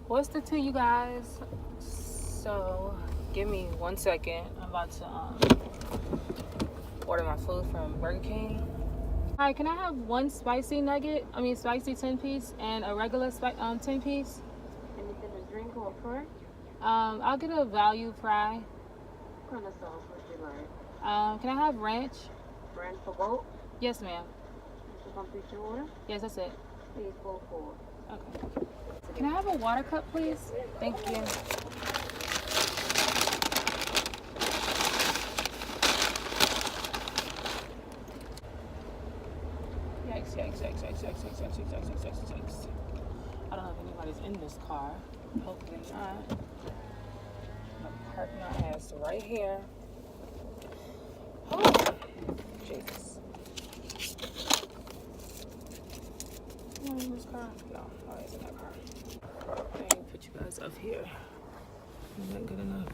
What's the tea, you guys? So, give me 1 second. I'm about to order my food from Burger King. Hi, can I have one spicy nugget? Spicy 10-piece and a regular 10-piece. Anything to drink or fry? I'll get a value fry. What kind of sauce would you like? Can I have ranch? Ranch for both? Yes, ma'am. To complete your order? Yes, that's it. Please go forward. Okay. Can I have a water cup, please? Thank you. Yikes. I don't know if anybody's in this car. Hopefully not. I'm gonna park my ass right here. Oh, Jesus. Anyone in this car? No, nobody's in that car. I ain't gonna put you guys up here. Is that good enough?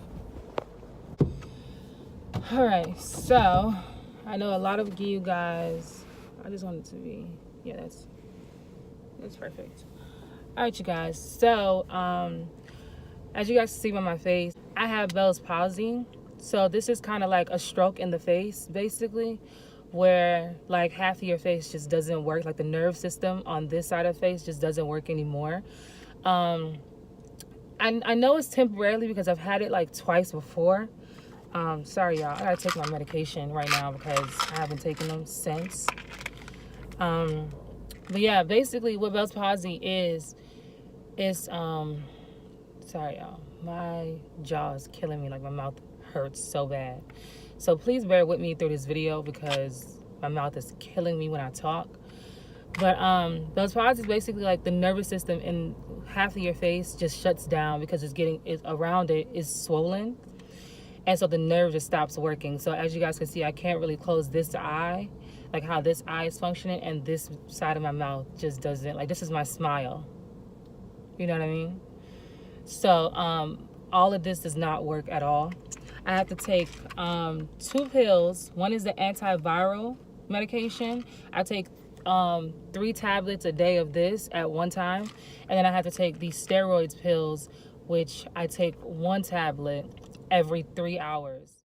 Alright, so I know a lot of you guys, I just want it to be, yeah, that's perfect. Alright, you guys, so as you guys can see by my face, I have Bell's palsy. So this is kind of like a stroke in the face, basically, where like half of your face just doesn't work, like the nerve system on this side of the face just doesn't work anymore. I know it's temporarily because I've had it like twice before. Sorry y'all, I gotta take my medication right now because I haven't taken them since. But yeah, basically what Bell's palsy is sorry y'all, my jaw is killing me, like my mouth hurts so bad. So please bear with me through this video because my mouth is killing me when I talk. But Bell's palsy is basically like the nervous system in half of your face just shuts down because around it is swollen. And so the nerve just stops working. So as you guys can see, I can't really close this eye, like how this eye is functioning, and this side of my mouth just doesn't, like this is my smile. You know what I mean? So all of this does not work at all. I have to take 2 pills. One is the antiviral medication. I take 3 tablets a day of this at one time. And then I have to take these steroids pills, which I take 1 tablet every 3 hours.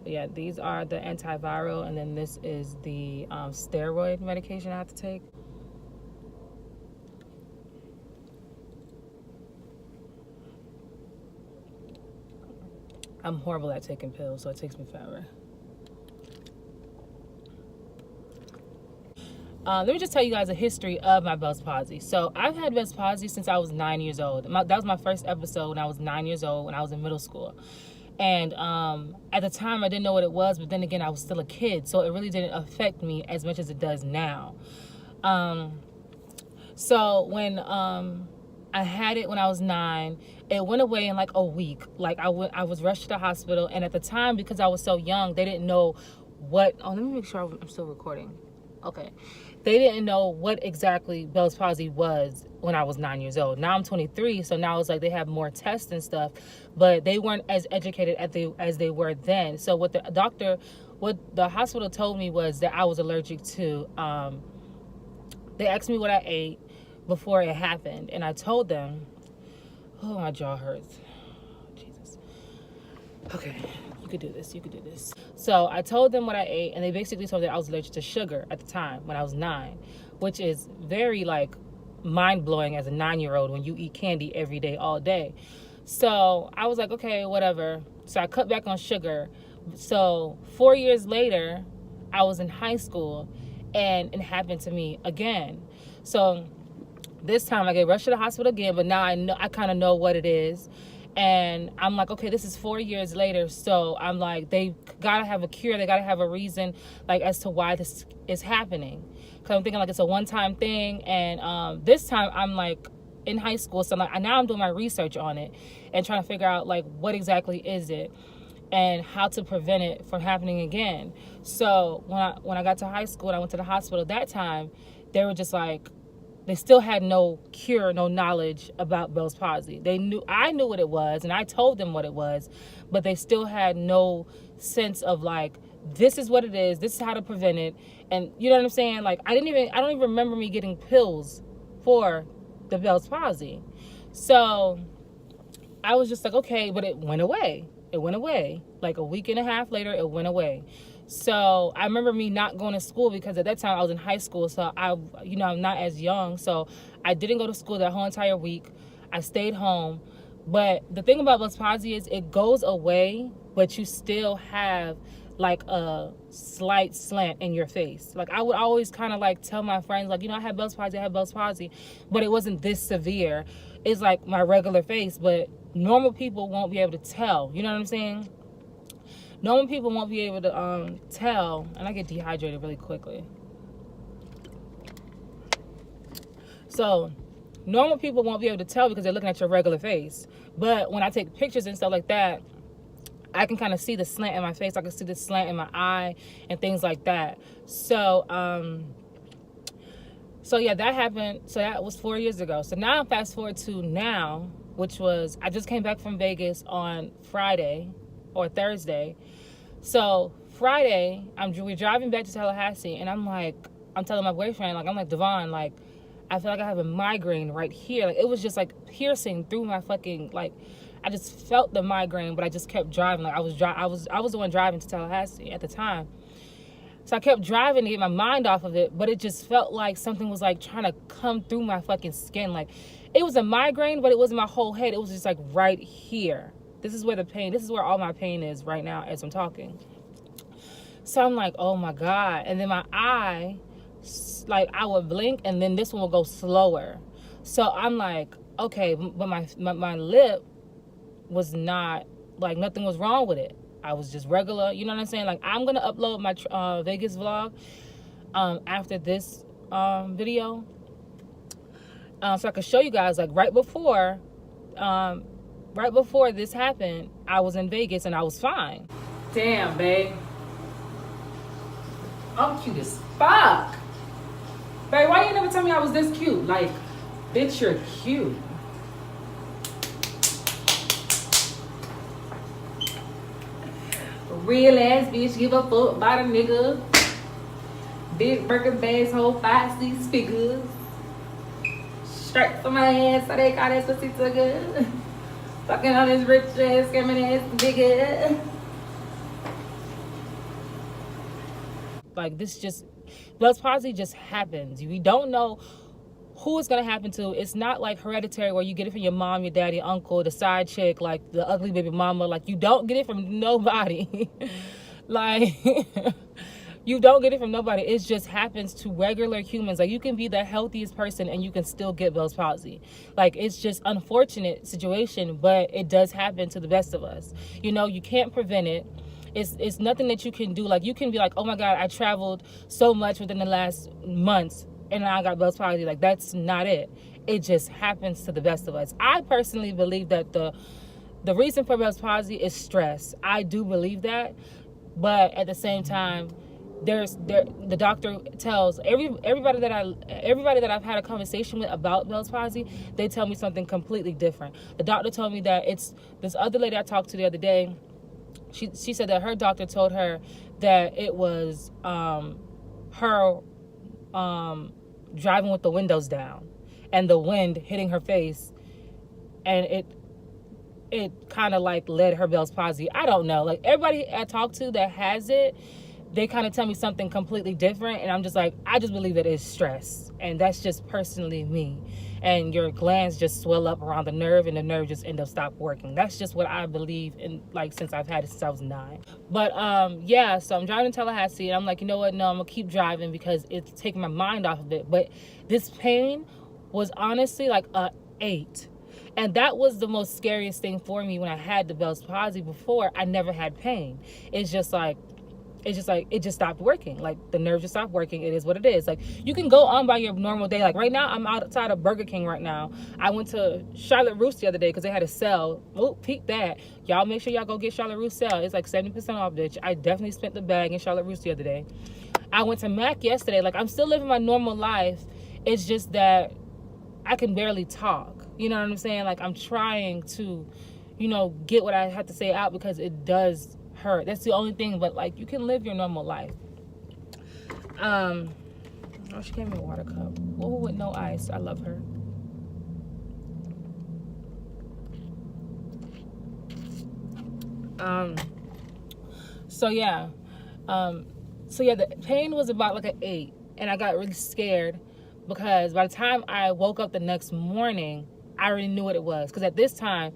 But yeah, these are the antiviral, and then this is the steroid medication I have to take. I'm horrible at taking pills, so it takes me forever. Let me just tell you guys a history of my Bell's palsy. So I've had Bell's palsy since I was 9 years old. That was my first episode when I was 9 years old, when I was in middle school. And at the time, I didn't know what it was, but then again, I was still a kid, so it really didn't affect me as much as it does now. So when I had it when I was 9, it went away in like a week. Like I was rushed to the hospital, and at the time, because I was so young, they didn't know what. Oh, let me make sure I'm still recording. Okay. They didn't know what exactly Bell's palsy was when I was 9 years old. Now I'm 23, so now it's like they have more tests and stuff, but they weren't as educated as they were then. So what the hospital told me was that I was allergic to, they asked me what I ate before it happened, and I told them, oh, my jaw hurts. Jesus. Okay. You could do this. So I told them what I ate, and they basically told me that I was allergic to sugar at the time when I was 9, which is very like mind-blowing as a 9-year-old when you eat candy every day, all day. So I was like, okay, whatever. So I cut back on sugar. So 4 years later, I was in high school, and it happened to me again. So this time I get rushed to the hospital again, but now I kind of know what it is. And I'm like, okay, this is 4 years later. So I'm like, they gotta have a cure. They gotta have a reason, like, as to why this is happening. Cause I'm thinking like it's a one-time thing. And this time I'm like in high school. So now I'm doing my research on it and trying to figure out like what exactly is it and how to prevent it from happening again. So when I got to high school and I went to the hospital that time, they were just like, they still had no cure, no knowledge about Bell's palsy. I knew what it was, and I told them what it was, but they still had no sense of like this is what it is. This is how to prevent it. And you know what I'm saying? Like, I don't even remember me getting pills for the Bell's palsy. So I was just like, okay, but it went away. It went away. Like a week and a half later, it went away. So I remember me not going to school because at that time I was in high school. So I'm not as young. So I didn't go to school that whole entire week. I stayed home. But the thing about Bell's palsy is it goes away, but you still have like a slight slant in your face. Like I would always kind of like tell my friends, like, I have Bell's palsy, but it wasn't this severe. It's like my regular face, but normal people won't be able to tell. You know what I'm saying? Normal people won't be able to tell. And I get dehydrated really quickly. So normal people won't be able to tell because they're looking at your regular face. But when I take pictures and stuff like that, I can kind of see the slant in my face. I can see the slant in my eye and things like that. So yeah, that happened. So that was 4 years ago. So now fast forward to now, which was, I just came back from Vegas on Friday or Thursday. So Friday, we're driving back to Tallahassee, and I'm telling my boyfriend, like, I'm like, Devon, like, I feel like I have a migraine right here. Like, it was just like piercing through my fucking, like, I just felt the migraine, but I just kept driving. Like I was the one driving to Tallahassee at the time. So I kept driving to get my mind off of it, but it just felt like something was like trying to come through my fucking skin. Like it was a migraine, but it wasn't my whole head. It was just like right here. This is where all my pain is right now as I'm talking. So I'm like, oh my God. And then my eye, like I would blink and then this one will go slower. So I'm like, okay, but my lip was not, like nothing was wrong with it. I was just regular, you know what I'm saying? Like I'm gonna upload my Vegas vlog after this video, so I can show you guys, like right before this happened, I was in Vegas and I was fine. Damn, babe, I'm cute as fuck. Babe, why you never tell me I was this cute? Like, bitch, you're cute. Real ass bitch, give a fuck about a nigga. Big Birkin bags, hold 5-6 figures. Straight for my ass, so they call that pussy so good. Fucking on this rich ass, scamming ass nigga. Like Bell's palsy just happens. We don't know who it's gonna happen to. It's not like hereditary where you get it from your mom, your daddy, uncle, the side chick, like the ugly baby mama. Like you don't get it from nobody. Like you don't get it from nobody. It just happens to regular humans. Like you can be the healthiest person and you can still get Bell's palsy. Like it's just unfortunate situation, but it does happen to the best of us. You can't prevent it. It's nothing that you can do. Like you can be like, oh my God, I traveled so much within the last months and I got Bell's palsy. Like that's not it. It just happens to the best of us. I personally believe that the reason for Bell's palsy is stress. I do believe that, but at the same time, the doctor tells everybody that I've had a conversation with about Bell's palsy, they tell me something completely different. The doctor told me that it's this other lady I talked to the other day. She said that her doctor told her that it was her driving with the windows down and the wind hitting her face, and it kind of like led her Bell's palsy. I don't know. Like everybody I talk to that has it, they kind of tell me something completely different, and I'm just like, I just believe it is stress, and that's just personally me. And your glands just swell up around the nerve, and the nerve just end up stop working. That's just what I believe in, like since I've had it since I was 9. But yeah, so I'm driving to Tallahassee, and I'm like, you know what? No, I'm gonna keep driving because it's taking my mind off of it. But this pain was honestly like a 8. And that was the most scariest thing for me when I had the Bell's palsy. Before, I never had pain. It just stopped working. Like the nerve just stopped working. It is what it is. Like you can go on by your normal day. Like right now, I'm outside of Burger King right now. I went to Charlotte Russe the other day because they had a sale. Oh, peep that. Y'all make sure y'all go get Charlotte Russe sale. It's like 70% off, bitch. I definitely spent the bag in Charlotte Russe the other day. I went to Mac yesterday. Like I'm still living my normal life. It's just that I can barely talk. You know what I'm saying? Like I'm trying to, get what I have to say out because it does hurt. That's the only thing. But like, you can live your normal life. Oh, she gave me a water cup. Oh, with no ice. I love her. So yeah. The pain was about like an 8, and I got really scared because by the time I woke up the next morning, I already knew what it was. Because at this time,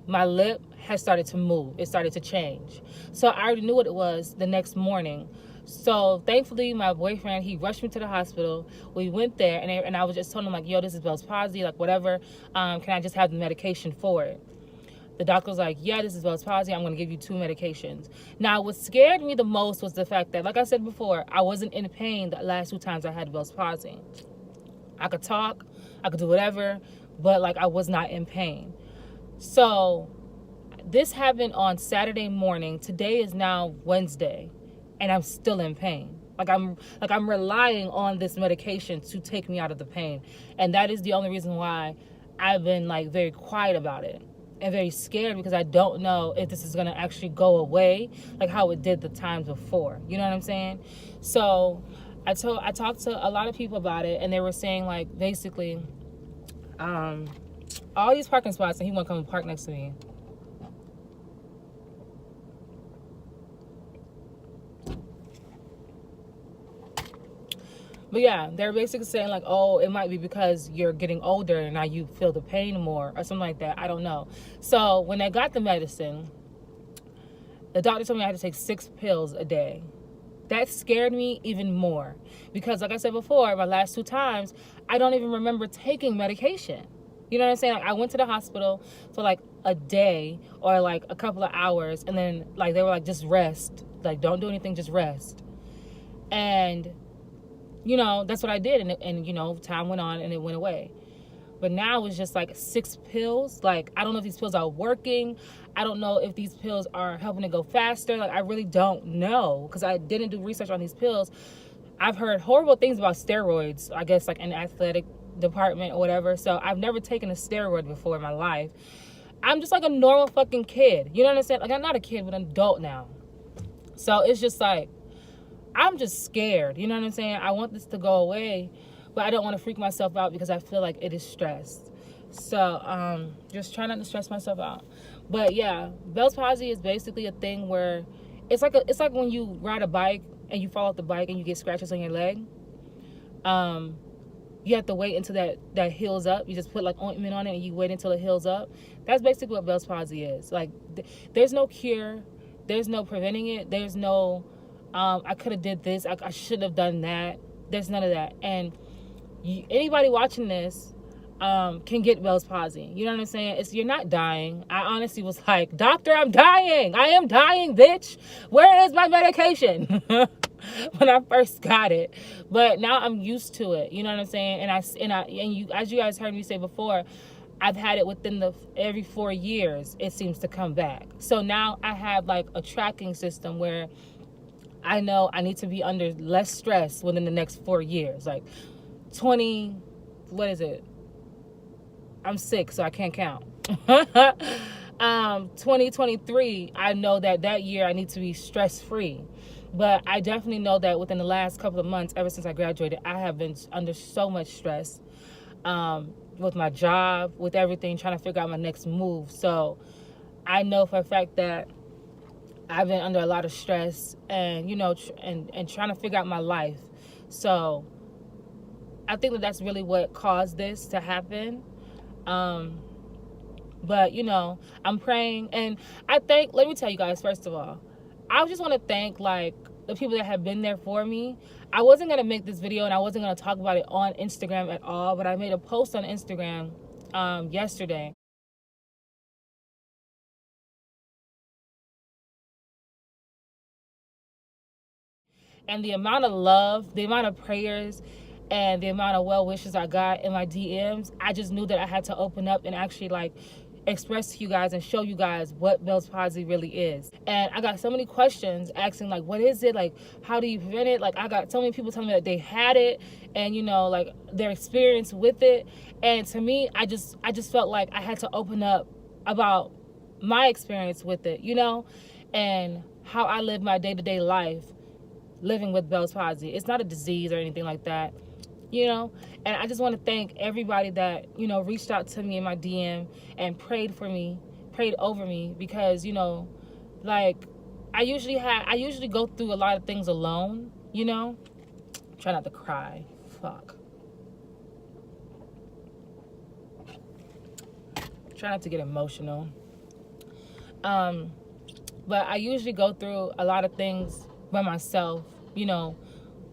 my lip had started to move. It started to change. So I already knew what it was the next morning. So thankfully, my boyfriend, he rushed me to the hospital. We went there, and I was just telling him, like, yo, this is Bell's palsy, like, whatever. Can I just have the medication for it? The doctor was like, yeah, this is Bell's palsy. I'm going to give you 2 medications. Now, what scared me the most was the fact that, like I said before, I wasn't in pain the last 2 times I had Bell's palsy. I could talk, I could do whatever, but, like, I was not in pain. So this happened on Saturday morning. Today is now Wednesday, and I'm still in pain. I'm relying on this medication to take me out of the pain. And that is the only reason why I've been, like, very quiet about it. And very scared, because I don't know if this is going to actually go away like how it did the times before. You know what I'm saying? So I talked to a lot of people about it, and they were saying, like, basically, all these parking spots, and he won't come and park next to me. But yeah, they're basically saying, like, oh, it might be because you're getting older and now you feel the pain more or something like that. I don't know. So when I got the medicine, the doctor told me I had to take 6 pills a day. That scared me even more because, like I said before, my last 2 times, I don't even remember taking medication. You know what I'm saying? Like, I went to the hospital for like a day or like a couple of hours, and then like they were like, just rest. Like, don't do anything, just rest. And that's what I did, and time went on and it went away. But now it's just like 6 pills. Like, I don't know if these pills are working. I don't know if these pills are helping to go faster. Like, I really don't know because I didn't do research on these pills. I've heard horrible things about steroids, I guess, like in the athletic department or whatever. So I've never taken a steroid before in my life. I'm just like a normal fucking kid. You know what I'm saying? Like, I'm not a kid, but an adult now. So it's just like, I'm just scared. You know what I'm saying? I want this to go away, but I don't want to freak myself out because I feel like it is stress. So just try not to stress myself out. But yeah, Bell's palsy is basically a thing where it's like when you ride a bike and you fall off the bike and you get scratches on your leg. You have to wait until that heals up. You just put like ointment on it and you wait until it heals up. That's basically what Bell's palsy is. Like, there's no cure. There's no preventing it. There's no I could have did this. I should have done that. There's none of that. And anybody watching this can get Bell's palsy. You know what I'm saying? You're not dying. I honestly was like, doctor, I'm dying. I am dying, bitch. Where is my medication? When I first got it. But now I'm used to it. You know what I'm saying? And you, as you guys heard me say before, I've had it within every 4 years. It seems to come back. So now I have like a tracking system where I know I need to be under less stress within the next 4 years. Like what is it? I'm 6, so I can't count. 2023, I know that year I need to be stress-free. But I definitely know that within the last couple of months, ever since I graduated, I have been under so much stress with my job, with everything, trying to figure out my next move. So I know for a fact that I've been under a lot of stress and, and trying to figure out my life. So I think that's really what caused this to happen. But, I'm praying. And let me tell you guys, first of all, I just want to thank, like, the people that have been there for me. I wasn't going to make this video and I wasn't going to talk about it on Instagram at all, but I made a post on Instagram yesterday. And the amount of love, the amount of prayers, and the amount of well wishes I got in my DMs, I just knew that I had to open up and actually like express to you guys and show you guys what Bell's palsy really is. And I got so many questions asking, like, what is it? Like, how do you prevent it? Like, I got so many people telling me that they had it and, like their experience with it. And to me, I just felt like I had to open up about my experience with it, and how I live my day-to-day life living with Bell's palsy. It's not a disease or anything like that, you know. And I just want to thank everybody that, you know, reached out to me in my DM and prayed for me, prayed over me, because, you know, like I usually go through a lot of things alone, you know. Try not to cry. Fuck. Try not to get emotional. But I usually go through a lot of things by myself, you know,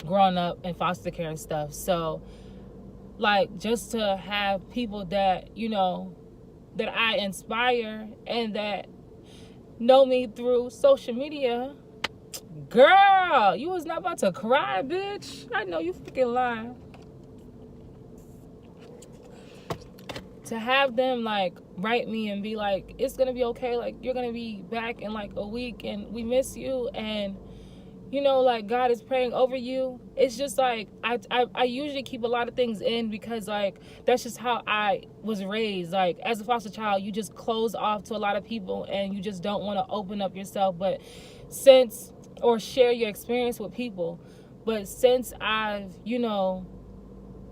growing up in foster care and stuff. So, like, just to have people that, you know, that I inspire and that know me through social media. Girl, you was not about to cry, bitch. I know you freaking lying. To have them like write me and be like, it's gonna be okay, like you're gonna be back in like a week and we miss you, and you know, like God is praying over you. It's just like I usually keep a lot of things in because like that's just how I was raised. Like as a foster child, you just close off to a lot of people and you just don't want to open up yourself, but since or share your experience with people. But since I've, you know,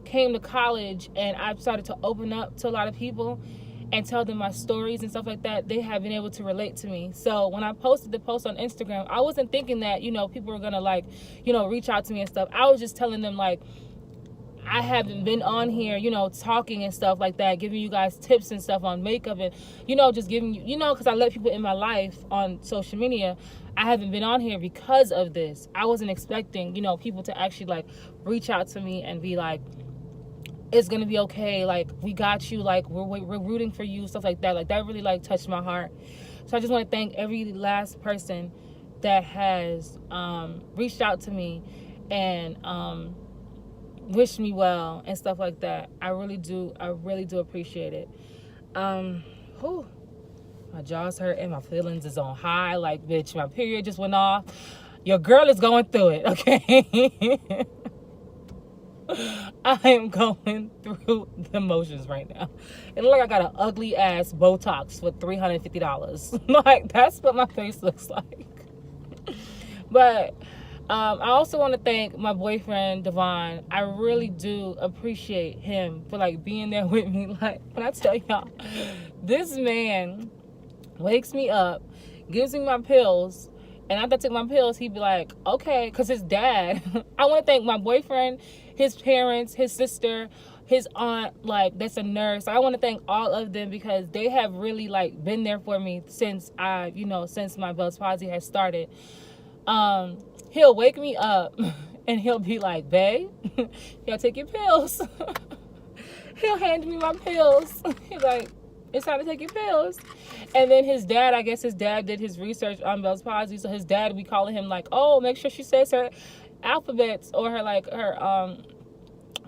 came to college and I've started to open up to a lot of people and tell them my stories and stuff like that, they have been able to relate to me. So when I posted the post on Instagram, I wasn't thinking that, you know, people were gonna like, you know, reach out to me and stuff. I was just telling them like, I haven't been on here, you know, talking and stuff like that, giving you guys tips and stuff on makeup and, you know, just giving you, you know, because I let people in my life on social media. I haven't been on here because of this. I wasn't expecting, you know, people to actually like reach out to me and be like, it's gonna be okay, like we got you, like we're rooting for you, stuff like that. Like that really like touched my heart. So I just want to thank every last person that has reached out to me and wished me well and stuff like that. I really do appreciate it. Whew, my jaw's hurt and my feelings is on high. Like, bitch, my period just went off. Your girl is going through it, okay? I am going through the motions right now. It looks like I got an ugly ass Botox for $350. Like, that's what my face looks like. But I also want to thank my boyfriend, Devon. I really do appreciate him for, like, being there with me. Like, when I tell y'all, this man wakes me up, gives me my pills, and after I took my pills, he'd be like, okay, because his dad, I want to thank my boyfriend, his parents, his sister, his aunt, like, that's a nurse. I want to thank all of them because they have really, like, been there for me since since my Bell's palsy has started. He'll wake me up and he'll be like, babe, you gotta take your pills. He'll hand me my pills. He's like, it's time to take your pills. And then his dad, I guess his dad did his research on Bell's palsy, so his dad be calling him like, oh, make sure she says her alphabets or her like her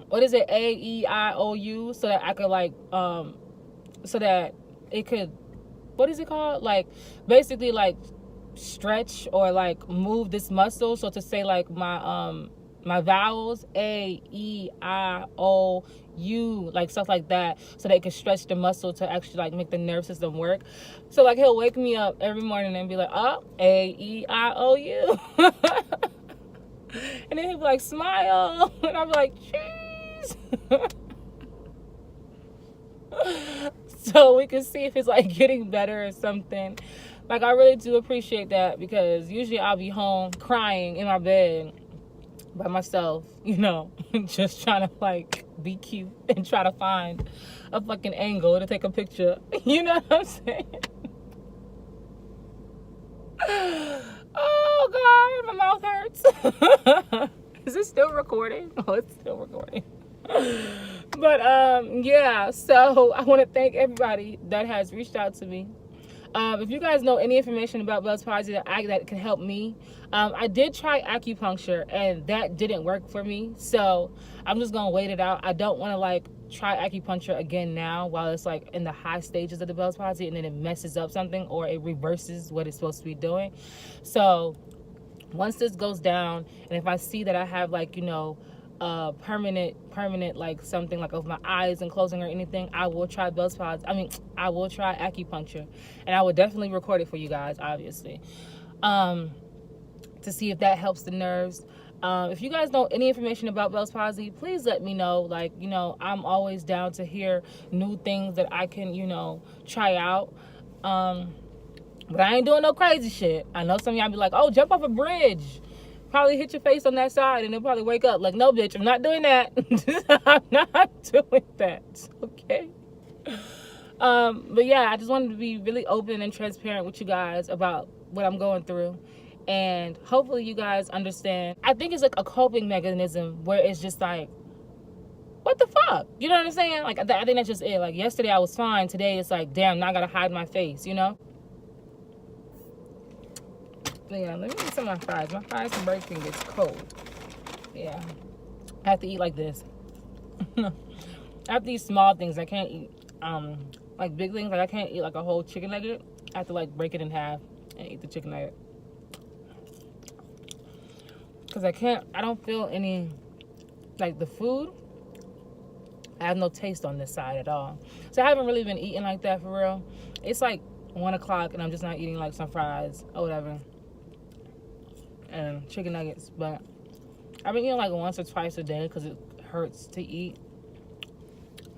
what is it, A-E-I-O-U, so that I could like so that it could, what is it called, like basically like stretch or like move this muscle. So to say like my vowels, A-E-I-O-U, like stuff like that, so they can stretch the muscle to actually like make the nerve system work. So like he'll wake me up every morning and be like, oh, A-E-I-O-U. And then he'll be like, smile. And I'll be like, cheese. So we can see if it's like getting better or something. Like, I really do appreciate that because usually I'll be home crying in my bed by myself, you know, just trying to like be cute and try to find a fucking angle to take a picture. You know what I'm saying? Oh God, my mouth hurts. Is it still recording? Oh, it's still recording. But yeah, so I want to thank everybody that has reached out to me. If you guys know any information about Bell's palsy that can help me, I did try acupuncture and that didn't work for me. So I'm just gonna wait it out. I don't want to like try acupuncture again now while it's like in the high stages of the Bell's palsy and then it messes up something or it reverses what it's supposed to be doing. So once this goes down and if I see that I have like, you know, permanent like something like over my eyes and closing or anything, I will try I will try acupuncture and I will definitely record it for you guys, obviously. to see if that helps the nerves. If you guys know any information about Bell's palsy, please let me know. Like, I'm always down to hear new things that I can, try out. But I ain't doing no crazy shit. I know some of y'all be like, oh, jump off a bridge. Probably hit your face on that side and they'll probably wake up. Like, no, bitch, I'm not doing that. I'm not doing that. Okay? But yeah, I just wanted to be really open and transparent with you guys about what I'm going through. And hopefully you guys understand. I think it's like a coping mechanism where it's just like, what the fuck? You know what I'm saying? Like, I think that's just it. Like, yesterday I was fine. Today it's like, damn, now I gotta hide my face, Yeah, let me eat some of my fries. My fries can break and gets cold. Yeah. I have to eat like this. I have to eat small things. I can't eat like big things. Like, I can't eat like a whole chicken nugget. I have to like break it in half and eat the chicken nugget. Because I don't feel any, like the food, I have no taste on this side at all. So I haven't really been eating like that for real. It's like 1 o'clock and I'm just not eating like some fries or whatever. And chicken nuggets. But I've been eating like once or twice a day because it hurts to eat.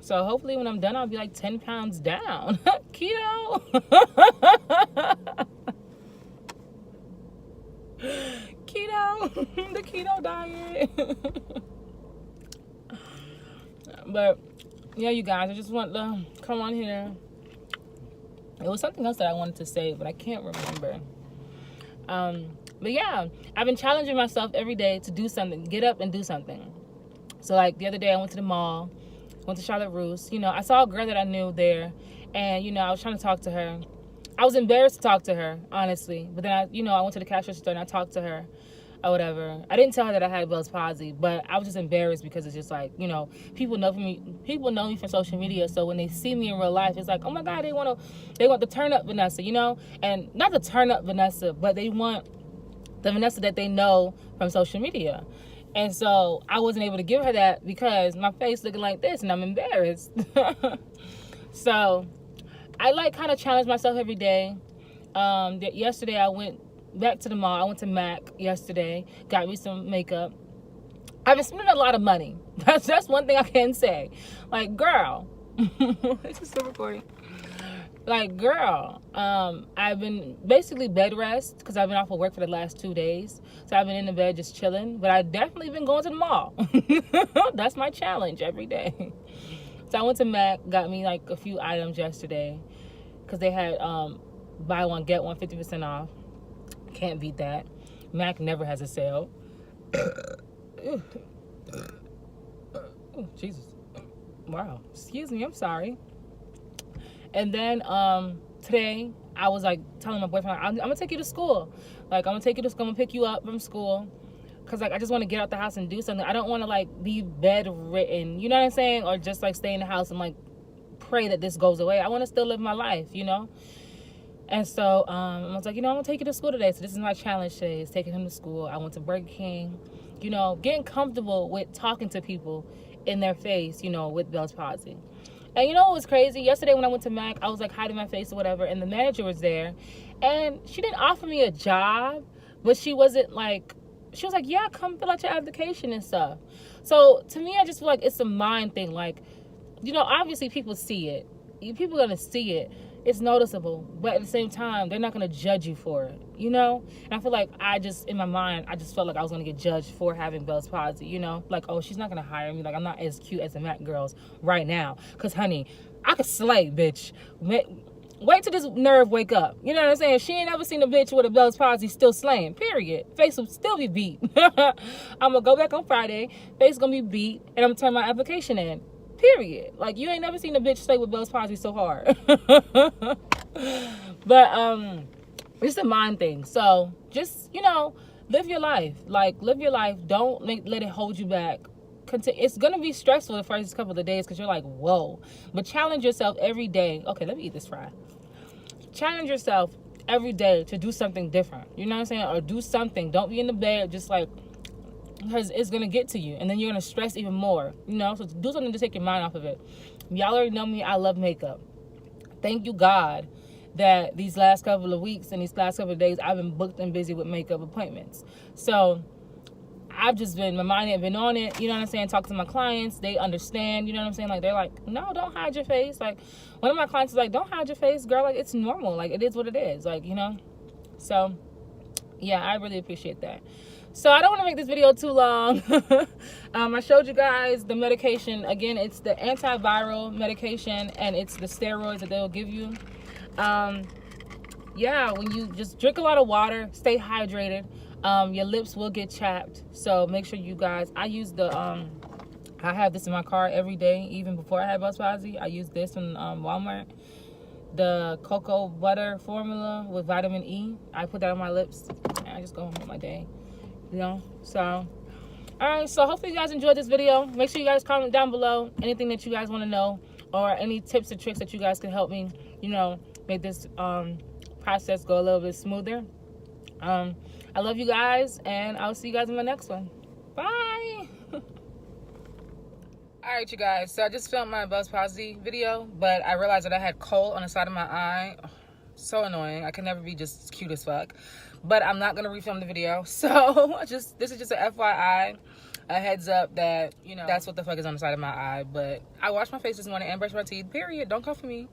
So hopefully when I'm done, I'll be like 10 pounds down. Keto. Keto. The keto diet. But yeah, you guys, I just want to come on here. It was something else that I wanted to say, but I can't remember. But yeah, I've been challenging myself every day to do something, get up and do something. So like the other day I went to the mall, went to Charlotte Russe. I saw a girl that I knew there, and I was trying to talk to her. I was embarrassed to talk to her, honestly. But then I went to the cash register and I talked to her or whatever. I didn't tell her that I had Bell's palsy, but I was just embarrassed because it's just like, people know me from social media. So when they see me in real life, it's like, oh my God, they want the turn up Vanessa, and not the turn up Vanessa, but they want the Vanessa that they know from social media. And so I wasn't able to give her that because my face looking like this and I'm embarrassed. So I like kind of challenge myself every day. Yesterday I went back to the mall. I went to MAC yesterday, got me some makeup. I've been spending a lot of money. That's one thing I can say. Like, girl, this is still recording. Like, girl, I've been basically bed rest because I've been off of work for the last 2 days. So I've been in the bed just chilling. But I definitely been going to the mall. That's my challenge every day. So I went to MAC, got me like a few items yesterday because they had buy one, get one, 50% off. Can't beat that. MAC never has a sale. Ooh, Jesus. Wow. Excuse me. I'm sorry. And then today I was like telling my boyfriend, I'm gonna take you to school. Like, I'm gonna take you to school. I'm gonna pick you up from school. Cause like I just want to get out the house and do something. I don't want to like be bedridden. You know what I'm saying? Or just like stay in the house and like pray that this goes away. I want to still live my life, And so I was like, I'm gonna take you to school today. So this is my challenge today, is taking him to school. I went to Burger King, getting comfortable with talking to people in their face, with Bell's palsy. And what was crazy? Yesterday when I went to MAC, I was like hiding my face or whatever, and the manager was there. And she didn't offer me a job, but she wasn't like, she was like, yeah, come fill out your application and stuff. So to me, I just feel like it's a mind thing. Like, obviously people see it. People are going to see it. It's noticeable. But at the same time, they're not going to judge you for it, And I feel like in my mind, I just felt like I was going to get judged for having Bell's palsy, Like, oh, she's not going to hire me. Like, I'm not as cute as the MAC girls right now. Because, honey, I could slay, bitch. Wait till this nerve wake up. You know what I'm saying? She ain't ever seen a bitch with a Bell's palsy still slaying, period. Face will still be beat. I'm going to go back on Friday. Face going to be beat. And I'm going to turn my application in. Period. Like, you ain't never seen a bitch slay with Bell's palsy so hard. But it's a mind thing. So just, live your life. Like, live your life. Don't let it hold you back. It's going to be stressful the first couple of days because you're like, whoa. But challenge yourself every day. Okay, let me eat this fry. Challenge yourself every day to do something different. You know what I'm saying? Or do something. Don't be in the bed just like, because it's going to get to you. And then you're going to stress even more. So do something to take your mind off of it. Y'all already know me. I love makeup. Thank you, God, that these last couple of weeks and these last couple of days I've been booked and busy with makeup appointments. So I've just been, my mind had been on it, you know what I'm saying? Talk to my clients, they understand, you know what I'm saying? Like, they're like, no, don't hide your face. Like, one of my clients is like, don't hide your face, girl. Like, it's normal. Like, it is what it is. Like, you know? So, yeah, I really appreciate that. So, I don't want to make this video too long. I showed you guys the medication. Again, it's the antiviral medication, and it's the steroids that they'll give you. Yeah, when you just drink a lot of water, stay hydrated. Your lips will get chapped, so make sure you guys, I use the I have this in my car every day. Even before I had Buzz Palsy, I use this from Walmart, the cocoa butter formula with vitamin E. I put that on my lips and I just go home with my day, you know. So all right, so hopefully you guys enjoyed this video. Make sure you guys comment down below anything that you guys want to know, or any tips or tricks that you guys can help me, you know, make this process go a little bit smoother. I love you guys, and I'll see you guys in my next one. Bye. All right, you guys, so I just filmed my Buzz Palsy video, but I realized that I had coal on the side of my eye. Oh, so annoying. I can never be just cute as fuck, but I'm not gonna refilm the video. So this is just an FYI, a heads up that, you know, that's what the fuck is on the side of my eye. But I washed my face this morning and brushed my teeth, period. Don't come for me.